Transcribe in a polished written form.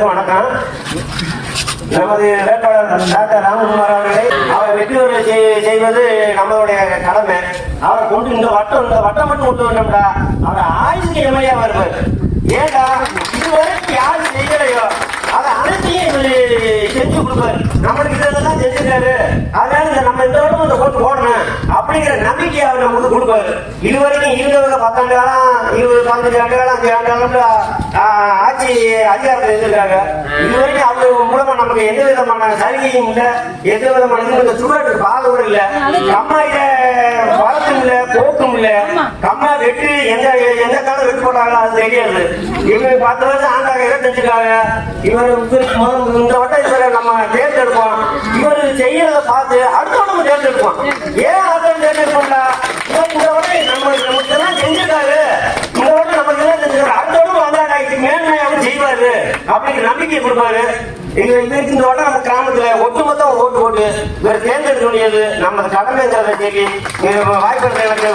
வணக்கம். நமது வேட்பாளர் டாக்டர் ராமகுமார் அவர்களை அவர் வெற்றி பெற செய்வது நம்மளுடைய கடமை. அவரை கொண்டு இந்த வட்டம் மட்டும் கொண்டு வந்தோம்டா அவர் ஆயுசுக்கு இளமையா வருவார். ஏண்டா இதுவரைக்கும் யாரு செய்யலையோ அதை அனைத்தையும் செஞ்சு கொடுப்பாரு. நம்மளுக்கு இதெல்லாம் செஞ்சிருக்காரு, அதனால நம்ம இந்த வட்டம் அந்த ஓட்டு போடணும் அப்படிங்கிற நம்பிக்கை அவர் நமக்கு கொடுப்பாரு. இதுவரைக்கும் இருந்தவங்க 10 ஆண்டு காலம் 15 ஆண்டு காலம் 5 ஆண்டு காலம் ஆட்சி அதிகாரத்தில் இருந்திருக்காங்க. இதுவரைக்கும் அவங்க மூலமா நமக்கு எந்த விதமான சலுகையும் இல்லை, எந்த விதமான சுவருக்கு பாதை கூட இல்லை, கம்மாயில வளர்த்தும் இல்லை, போக்கும் இல்லை. கம்மா வெற்றி எந்த காலம் வெற்றி போட்டாங்களோ அது தெரியாது. இவங்க 10 வருஷம் ஆண்டாக இடம் செஞ்சிருக்காங்க. இவர் இந்த வட்டம் இவரை நம்ம தேர்ந்தெடுப்போம். இவர் செய்யறதை பார்த்து அடுத்தவங்க நம்ம தேர்ந்தெடுப்போம். ஏன் அடுத்தவங்க தேர்ந்தெடுப்போம்டா இந்த வட்டம் நமக்கு எல்லாம் செஞ்சிருக்காரு, இந்த வட்டம் நமக்கு எல்லாம் செஞ்சிருக்காரு, அடுத்தவங்க வந்தாங்க மேன்மையாக செய்வாரு அப்படிங்கிற நம்பிக்கை கொடுப்பாரு. இவருக்கு இந்த வட்டம் நம்ம கிராமத்துல ஒட்டுமொத்தம் ஓட்டு போட்டு இவர் தேர்ந்தெடுக்க முடியாது. நம்ம கடமைங்கிறத சொல்லி வாய்ப்பு எனக்கு